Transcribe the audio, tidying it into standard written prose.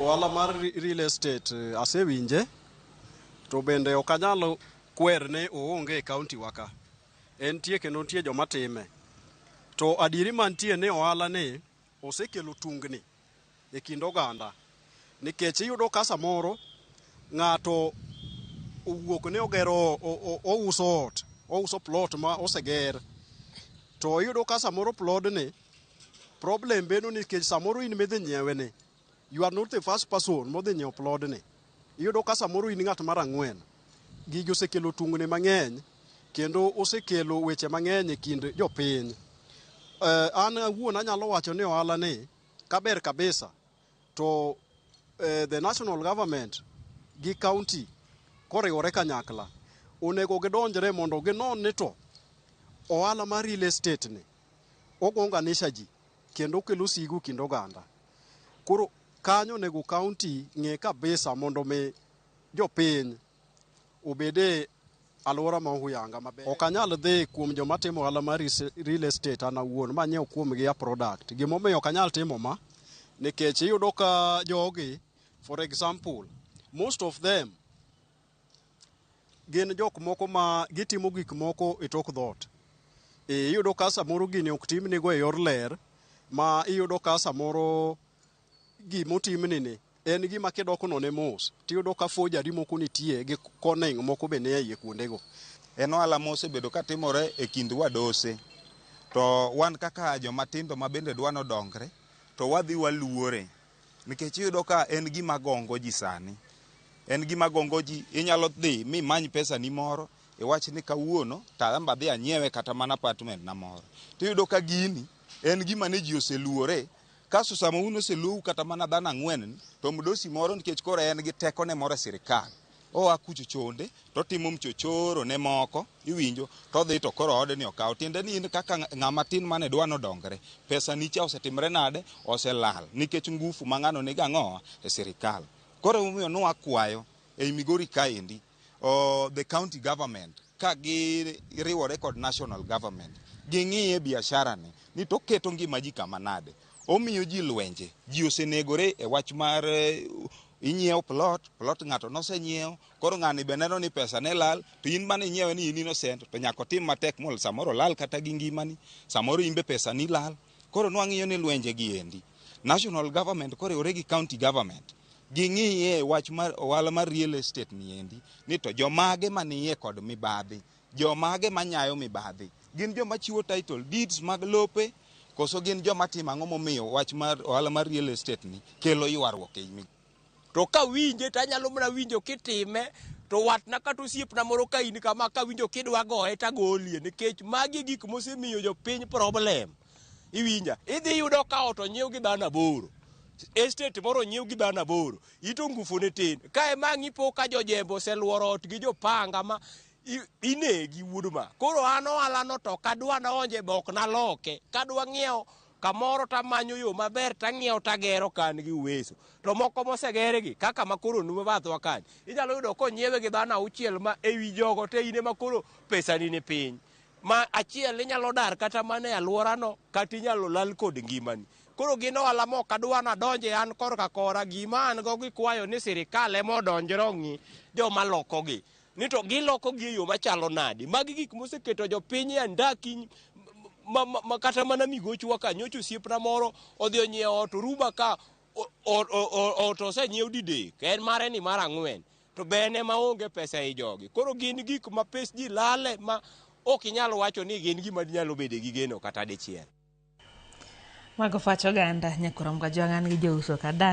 Ohala mar real estate asewinje, to bende ok anyalo kwer ne oonge e kaunti waka. Entie kendo nitie joma time. To adieri mantie ne ohala ni osekelo tungni e kind oganda. Nikech iyudo ka samoro ng'ato owuok ne ogero ouso ot, ouso plot ma oseger. To iyudo ka samoro plot ni problem bedo nikech samoro in midhi nyiewe ni, you are not the first person modhi nyiewo plot ni. Iyudo ka samoro in ng'at mar ang'wen. Gigi osekelo tungni mang'eny kendo osekelo weche mang'eny e kind jopiny. An awuon anyalo wacho ni ohala ni kaber kabisa, to the national government gi county koriwore kanyakla onego gidonjre mondo ginon ni to ohala mar real estate ni ogonganisha ji kendo okelo sigu kind oganda. Koro kanyo onego county ng'e kabisa mondo me jopiny obede alwora ma ohuyanga maber. Ok anyal dhi kuom joma timo ohala mar real estate an awuon ma nyiew kuomgi a product. Gimomiyo ok anyal timo ma nikech iyudo ka jogi, for example, most of them gin jok moko ma gitimo gik moko e tok dhot. Iyudo ka samoro gini ok timnigo e yor ler, ma iyudo ka samoro gimotimni ni en gima kidoko none mos tiyudo ka forgery moko nitie gi cunning moko be ne iye kuondego. En ohala mosebedo ka timore e kind wadose, to wan kaka joma tindo ma bende dwano dongre, to wadhi waluore nikech iyudo ka en gima gongo ji sani. En gima gongo ji, inyalo dhi mimany pesa ni moro, iwach ni kawuono tamba dhi anyiewe kata mana apartment na moro. Tiyudo ka gini en gima ne ji oseluore. Kaso sama uno oseluo kata mana dhano ang'wen, to mdosi moro nikech koro en gi teko ne moro sirikal. Oa kucho chonde, to timo mchochoro ne moko, iwinjo, to dhi to koro ode ni okaw. Tiende ni in kaka ng'ama tin mane dwano dongre, pesa nicha osetimre nade, oselal. Nikech ngufu mang'ano ni gang'oa e sirikal. Koro umiyo nwakwayo e Migori kaendi, the county government, ka giriwore kod national government, ging'iye biashara ni to keto ngima ji kama nade. Omiyo ji lwenje, ji osenegore e wach mar inyiewo plot ng'ato nosenyiewo, koro ng'ani be neno ni pesa ne lal, to in mane inyiewe ni in innocent, to nyako tim matek mol samoro lal kata gi ngimani, samoro imbe pesa ni lal. Koro nwang'iyo ni lwenje gi endi. National government koriwore gi county government, ging'iye wach mar ohala mar real estate ni endi, ni to jomage maniye kod mibadhi, jomage manyayo mibadhi, gin joma chiwo title deeds mag lope, koso gin joma timo ang'o momiyo wach mar ohala mar real estate ni kelo ywaruok e imi. To ka winje to anyalo mana winjo kitime, to watna kata osiepna moro ka in kama ka winjo kidwa goye tagolie, nikech magi gik mosemiyo jopiny problem. Iwinja, idhi yudo ka ot onyiew gi dhano 8, estate moro onyiew gi dhano 8, ito ngufu ne tin. Kae mang'i po ka jojembe oseluoro ot gi jopanga ma inegi wuodma. Koro an ohala no to kadwa naonje be ok naloke. Kadwa ng'iewo kamoro tamanyo yo maber tang'iewo tagero kan gi uweso. To moko mosegeregi kaka makoro nume bathwa kanyo, inyalo yudo konyiewe gi dhano 6 ma ewi jogo te ine makoro pesa ni piny. Ma achiel inyalo dar kata mana e alwora no, kata inyalo lal kod ngimani. Koro gin ohala mo kadwa nadonje an korka kora, gima an go gikwayo ni sirikal ema odonjre ong'i joma lokogi. Ni to giloko gi e yo machalo nadi. Magi gik moseketo jopiny e andaki kata mana migochwa ka nyocha osiepna moro odhi onyiewo ot Ruba ka ot osenyiew didek, en mare ni mar 4, to bene maonge pesa e jogi. Koro gin gik ma pes ji lale ma ok inyalo wacho ni gin gima nyalo bede gi geno kata dichiel. Mago facho ganda nyakurom ga jwangan gi jouso kadan.